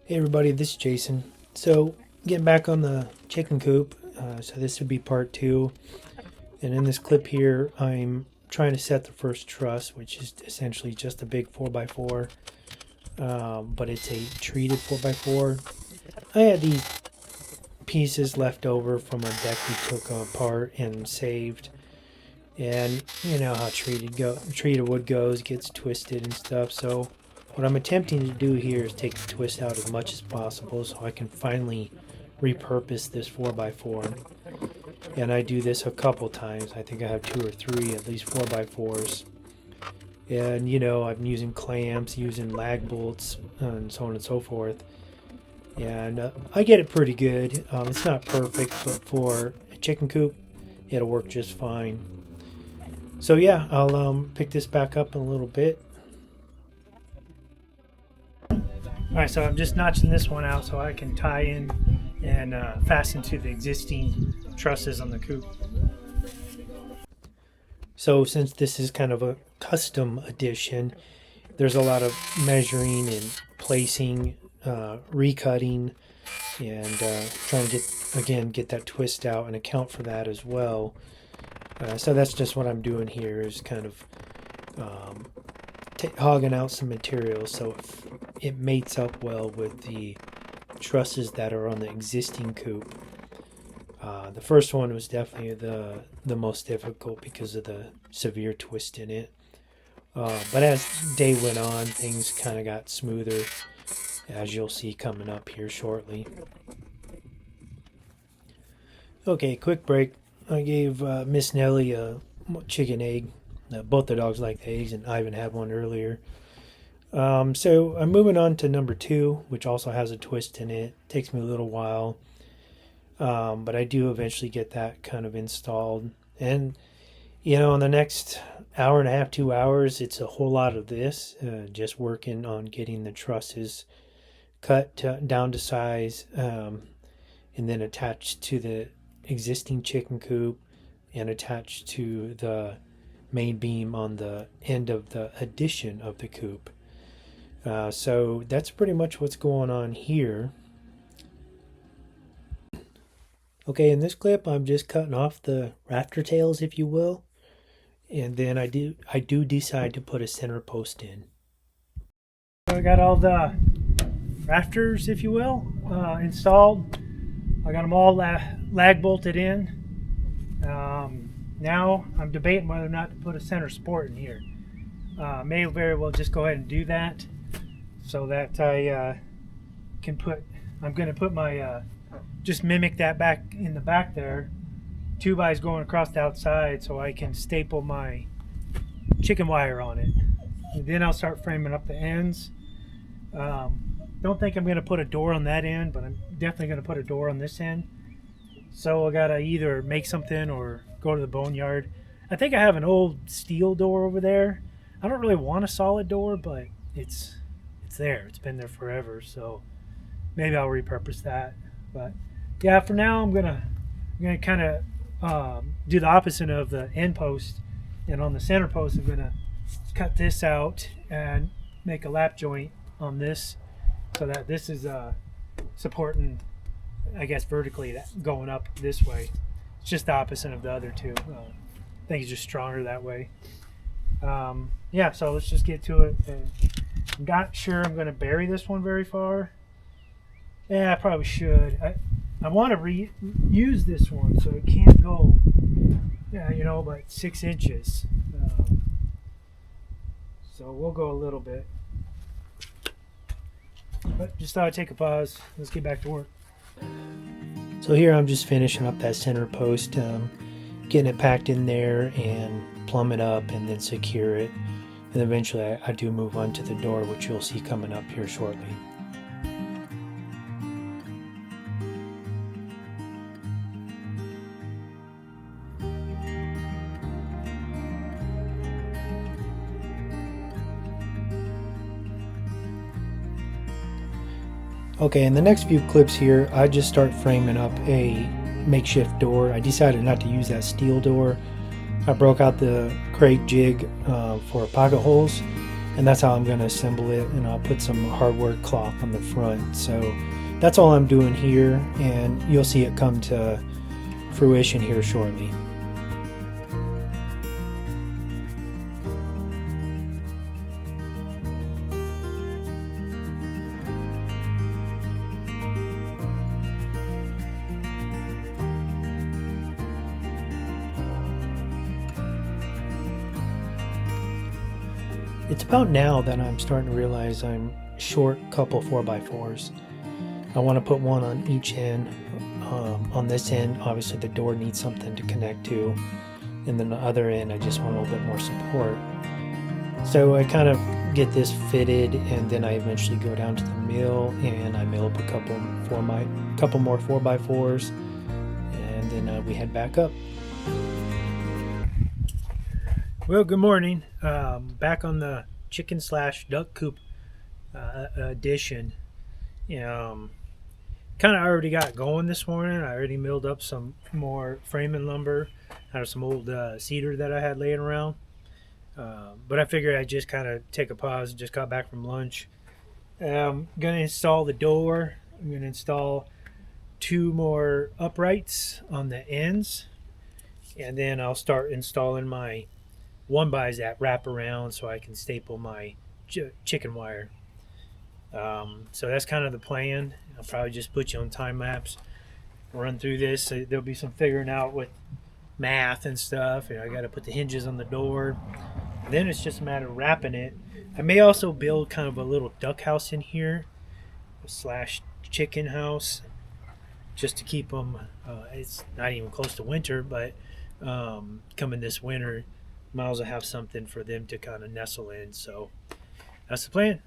Hey everybody, this is Jason. So, getting back on the chicken coop. So this would be part two. And in this clip here, I'm trying to set the first truss, which is essentially just a big 4x4. But it's a treated 4x4. I had these pieces left over from our deck we took apart and saved. And you know how treated wood goes, gets twisted and stuff. So what I'm attempting to do here is take the twist out as much as possible so I can finally repurpose this 4x4. And I do this a couple times. I think I have 2 or 3 of these 4x4s. And you know, I'm using clamps, using lag bolts, and so on and so forth. And I get it pretty good. It's not perfect, but for a chicken coop, it'll work just fine. So yeah, I'll pick this back up in a little bit. Alright, so I'm just notching this one out so I can tie in and fasten to the existing trusses on the coop. So since this is kind of a custom edition, there's a lot of measuring and placing, recutting, and trying to get that twist out and account for that as well. So that's just what I'm doing here, is kind of hogging out some material so it mates up well with the trusses that are on the existing coop. The first one was definitely the most difficult because of the severe twist in it. But as day went on, things kind of got smoother, as you'll see coming up here shortly. Okay, quick break. I gave Miss Nellie a chicken egg. Both the dogs like the eggs, and Ivan had one earlier. So I'm moving on to number 2, which also has a twist in it. Takes me a little while, but I do eventually get that kind of installed. And you know, in the next hour and a half, 2 hours, it's a whole lot of this, just working on getting the trusses cut down to size, and then attached to the existing chicken coop and attached to the main beam on the end of the addition of the coop. So that's pretty much what's going on here. Okay, in this clip I'm just cutting off the rafter tails, if you will, and then I do decide to put a center post in. So I got all the rafters, if you will, installed. I got them all lag bolted in. Now I'm debating whether or not to put a center support in here. May very well just go ahead and do that, so that I can put. I'm going to put my just mimic that back in the back there. 2x going across the outside, so I can staple my chicken wire on it. And then I'll start framing up the ends. Don't think I'm going to put a door on that end, but I'm definitely going to put a door on this end. So I got to either make something or go to the boneyard. I think I have an old steel door over there. I don't really want a solid door, but it's there. It's been there forever, so maybe I'll repurpose that. But yeah, for now I'm gonna kind of do the opposite of the end post, and on the center post I'm gonna cut this out and make a lap joint on this, so that this is supporting, I guess, vertically, going up this way. It's just the opposite of the other two. I think it's just stronger that way. Yeah, so let's just get to it. I'm not sure I'm going to bury this one very far. Yeah, I probably should. I want to reuse this one, so it can't go, you know, about 6 inches. So we'll go a little bit. But just thought I'd take a pause. Let's get back to work. So here I'm just finishing up that center post, getting it packed in there and plumb it up and then secure it. And eventually I do move on to the door, which you'll see coming up here shortly. Okay, in the next few clips here, I just start framing up a makeshift door. I decided not to use that steel door. I broke out the crate jig for pocket holes, and that's how I'm going to assemble it, and I'll put some hardware cloth on the front. So that's all I'm doing here, and you'll see it come to fruition here shortly. It's about now that I'm starting to realize I'm short a couple 4x4s. I want to put one on each end. On this end, obviously the door needs something to connect to, and then the other end I just want a little bit more support. So I kind of get this fitted, and then I eventually go down to the mill and I mill up a couple more 4x4s, and then we head back up. Well, good morning. Back on the chicken / duck coop edition. Kind of already got going this morning. I already milled up some more framing lumber out of some old cedar that I had laying around. But I figured I'd just kind of take a pause. Just got back from lunch. I'm going to install the door. I'm going to install 2 more uprights on the ends. And then I'll start installing my 1x that wrap around so I can staple my chicken wire. So that's kind of the plan. I'll probably just put you on time lapse, run through this. So there'll be some figuring out with math and stuff. I got to put the hinges on the door. Then it's just a matter of wrapping it. I may also build kind of a little duck house in here / chicken house, just to keep them. It's not even close to winter, but coming this winter, might as well have something for them to kind of nestle in. So that's the plan.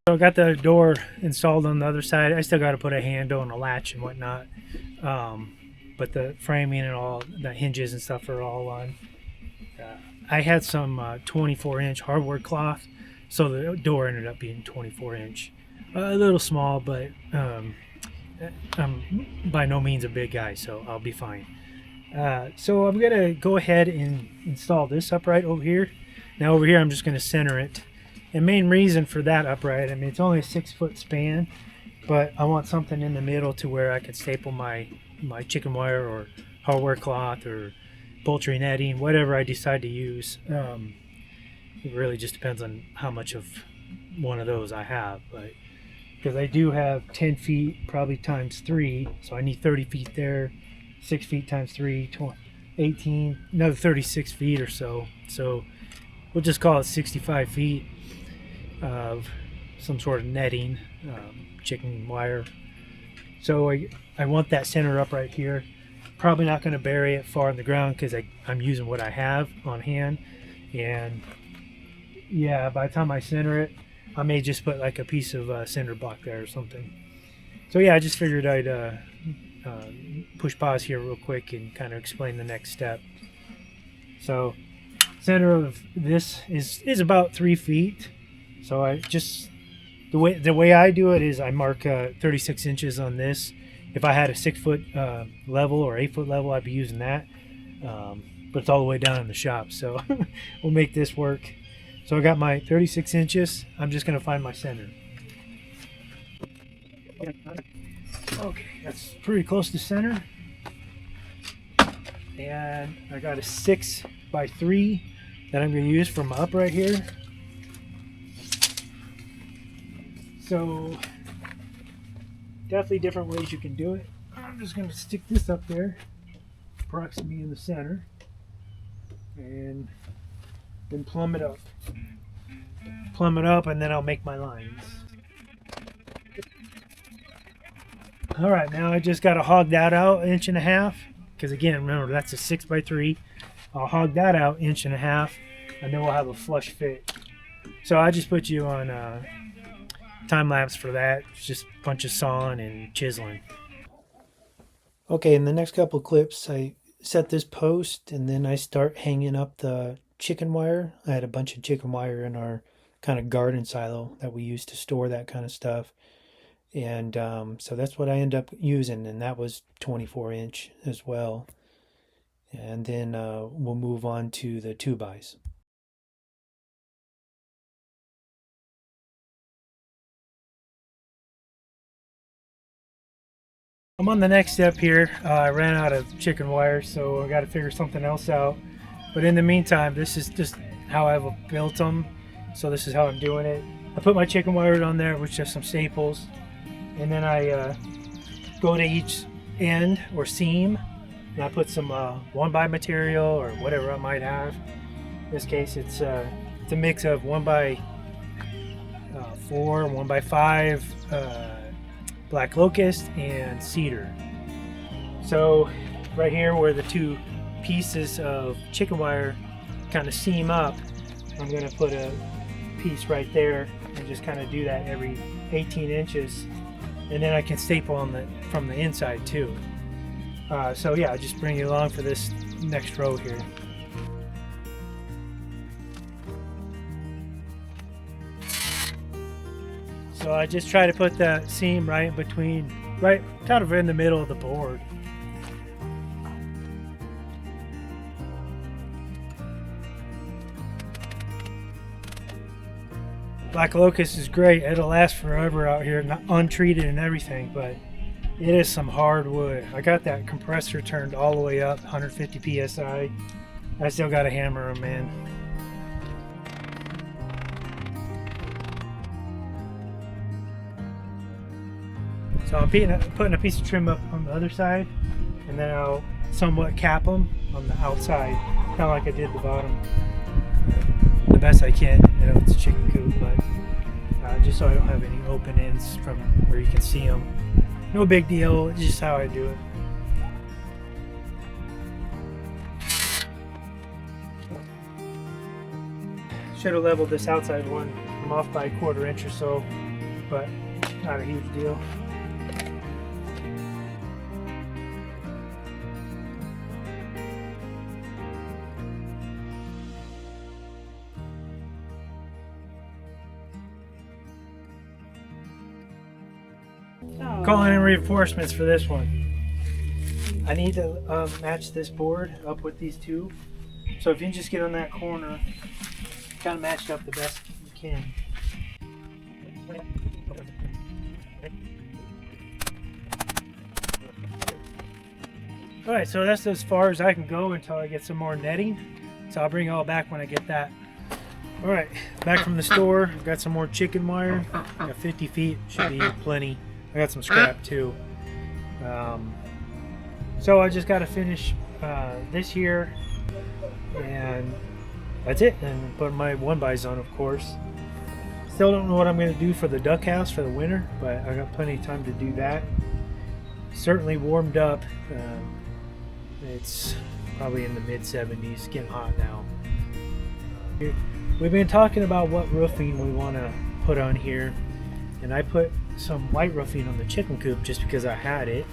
So I got the door installed on the other side. I still got to put a handle and a latch and whatnot, but the framing and all the hinges and stuff are all on. I had some 24-inch hardware cloth, so the door ended up being 24-inch. A little small, but I'm by no means a big guy, so I'll be fine. So I'm going to go ahead and install this upright over here. Now over here I'm just going to center it. The main reason for that upright, I mean, it's only a 6-foot span, but I want something in the middle to where I could staple my chicken wire or hardware cloth or poultry netting, whatever I decide to use. It really just depends on how much of one of those I have, but because I do have 10 feet, probably times 3, so I need 30 feet there, 6 feet times 3, 18, another 36 feet or so. So we'll just call it 65 feet of some sort of netting, chicken wire. So I want that center up right here. Probably not going to bury it far in the ground because I'm using what I have on hand. And yeah, by the time I center it, I may just put like a piece of cinder block there or something. So yeah, I just figured I'd push pause here real quick and kind of explain the next step. So center of this is about 3 feet. So I just, the way I do it is I mark 36 inches on this. If I had a 6-foot level or 8-foot level, I'd be using that. But it's all the way down in the shop, so we'll make this work. So I got my 36 inches. I'm just going to find my center. Okay, that's pretty close to center. And I got a 6x3 that I'm going to use for my upright here. So definitely different ways you can do it. I'm just going to stick this up there, approximately in the center. and then plumb it up. Plumb it up, and then I'll make my lines. All right, now I just got to hog that out 1.5 inches, because again, remember that's a 6x3. I'll hog that out 1.5 inches, and then we'll have a flush fit. So I just put you on time lapse for that. It's just a bunch of sawing and chiseling. Okay, in the next couple clips, I set this post, and then I start hanging up the chicken wire. I had a bunch of chicken wire in our kind of garden silo that we used to store that kind of stuff. And so that's what I end up using, and that was 24-inch as well. And then we'll move on to the 2x. I'm on the next step here. I ran out of chicken wire, so I got to figure something else out. But in the meantime, this is just how I've built them. So this is how I'm doing it. I put my chicken wire on there with just some staples. And then I go to each end or seam, and I put some 1x material or whatever I might have. In this case, it's a mix of 1x4, 1x5, black locust, and cedar. So right here where the two pieces of chicken wire kind of seam up, I'm going to put a piece right there and just kind of do that every 18 inches. And then I can staple on from the inside too. So yeah, I'll just bring you along for this next row here. So I just try to put that seam right in between, right kind of in the middle of the board. Black locust is great. It'll last forever out here, not untreated and everything, but it is some hard wood. I got that compressor turned all the way up, 150 psi. I still got to hammer them in. So I'm putting a piece of trim up on the other side, and then I'll somewhat cap them on the outside, kind of like I did the bottom. The best I can, you know, it's a chicken coop, but just so I don't have any open ends from where you can see them. No big deal, it's just how I do it. Should have leveled this outside one. I'm off by 1/4 inch or so, but not a huge deal. Calling in reinforcements for this one. I need to match this board up with these two. So if you can just get on that corner, kind of match it up the best you can. Alright, so that's as far as I can go until I get some more netting. So I'll bring it all back when I get that. Alright, back from the store. I've got some more chicken wire. Got 50 feet, should be plenty. I got some scrap too. So I just got to finish this here, and that's it. And put my 1x on, of course. Still don't know what I'm going to do for the duck house for the winter, but I got plenty of time to do that. Certainly warmed up. It's probably in the mid-70s, getting hot now. We've been talking about what roofing we want to put on here, and I put some white roofing on the chicken coop just because I had it.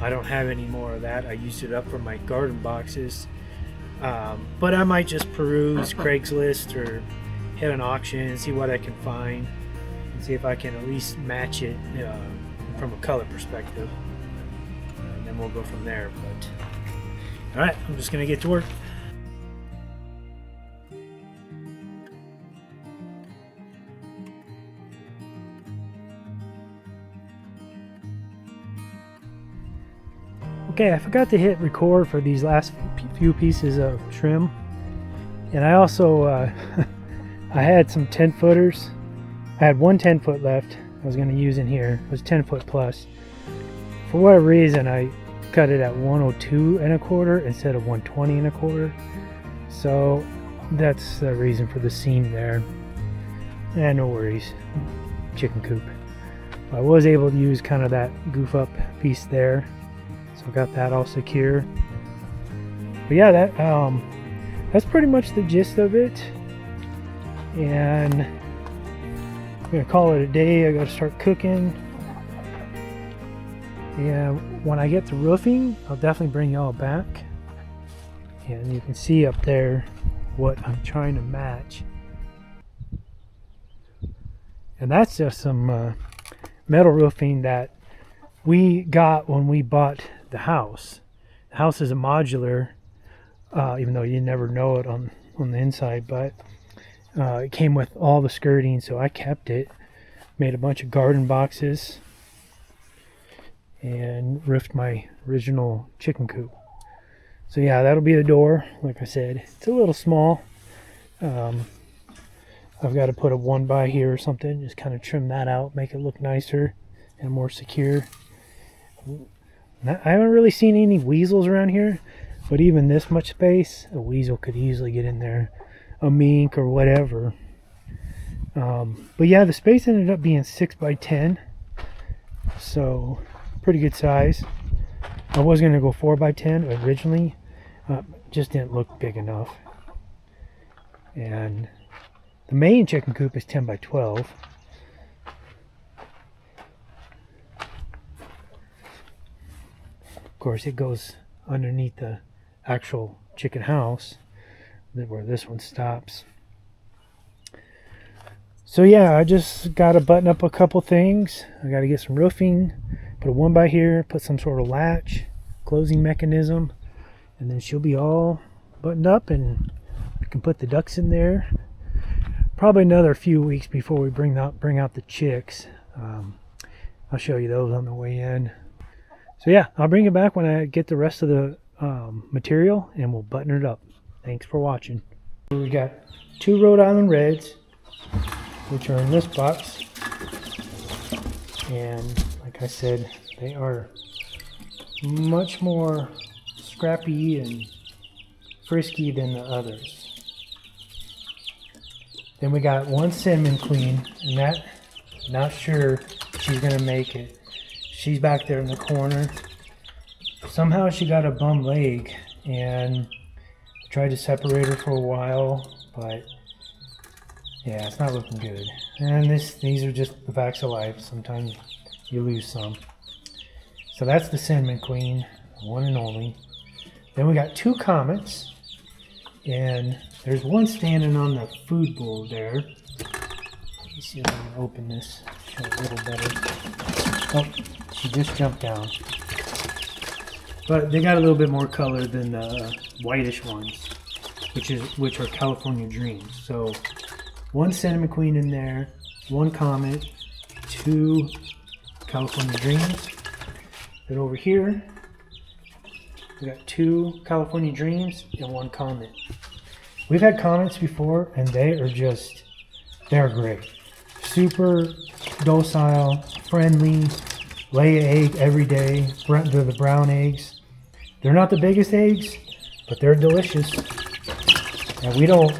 I don't have any more of that. I used it up for my garden boxes, but I might just peruse Craigslist or hit an auction and see what I can find and see if I can at least match it from a color perspective, and then we'll go from there. But all right, I'm just gonna get to work. Okay, I forgot to hit record for these last few pieces of trim, and I also I had some 10-footers. I had one 10-foot left I was going to use in here. It was 10-foot plus. For whatever reason, I cut it at 102 1/4 instead of 120 1/4. So that's the reason for the seam there. And no worries, chicken coop. I was able to use kind of that goof up piece there, so I got that all secure. But yeah, that's pretty much the gist of it. And I'm gonna call it a day. I gotta start cooking. And when I get to roofing, I'll definitely bring y'all back. And you can see up there what I'm trying to match. And that's just some metal roofing that we got when we bought the house. The house is a modular, even though you never know it on the inside, but it came with all the skirting, so I kept it. Made a bunch of garden boxes and roofed my original chicken coop. So yeah, that'll be the door. Like I said, it's a little small. I've got to put a 1x here or something, just kind of trim that out, make it look nicer and more secure. I haven't really seen any weasels around here, but even this much space, a weasel could easily get in there, a mink or whatever. But yeah, the space ended up being 6x10, so pretty good size. I was going to go 4x10 originally, just didn't look big enough. And the main chicken coop is 10x12. Of course, it goes underneath the actual chicken house, where this one stops. So yeah, I just got to button up a couple things. I got to get some roofing, put a 1x here, put some sort of latch, closing mechanism, and then she'll be all buttoned up and I can put the ducks in there. Probably another few weeks before we bring out the chicks. I'll show you those on the way in. So yeah, I'll bring it back when I get the rest of the material and we'll button it up. Thanks for watching. We got 2 Rhode Island Reds, which are in this box. And like I said, they are much more scrappy and frisky than the others. Then we got 1 Cinnamon Queen, and that, not sure she's gonna make it. She's back there in the corner. Somehow she got a bum leg, and I tried to separate her for a while, but yeah, it's not looking good. And these are just the facts of life. Sometimes you lose some. So that's the Cinnamon Queen, one and only. Then we got 2 Comets, and there's one standing on the food bowl there. Let me see if I can open this, show a little better. Oh, she just jumped down. But they got a little bit more color than the whitish ones, which are California Dreams. So 1 Cinnamon Queen in there, 1 Comet, 2 California Dreams. Then over here, we got 2 California Dreams and 1 Comet. We've had Comets before, and they're great. Super docile, friendly, lay an egg every day. They're the brown eggs. They're not the biggest eggs, but they're delicious. And we don't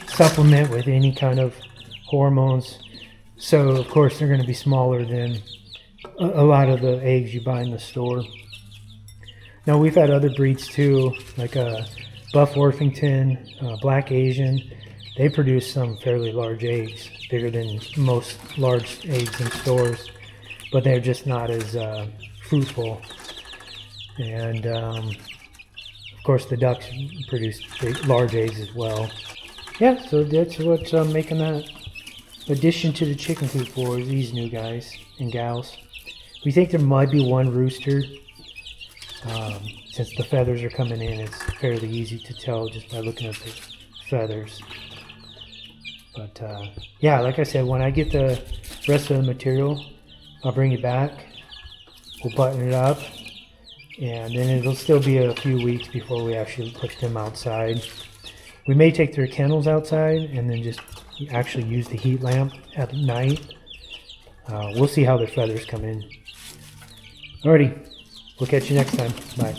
supplement with any kind of hormones. So, of course, they're going to be smaller than a lot of the eggs you buy in the store. Now, we've had other breeds too, like Buff Orpington, Black Asian. They produce some fairly large eggs, bigger than most large eggs in stores, but they're just not as fruitful. And of course, the ducks produce large eggs as well. Yeah, so that's what's making that addition to the chicken coop for these new guys and gals. We think there might be 1 rooster. Since the feathers are coming in, it's fairly easy to tell just by looking at the feathers. But yeah, like I said, when I get the rest of the material, I'll bring it back. We'll button it up, and then it'll still be a few weeks before we actually put them outside. We may take their kennels outside and then just actually use the heat lamp at night. We'll see how their feathers come in. Alrighty, we'll catch you next time. Bye.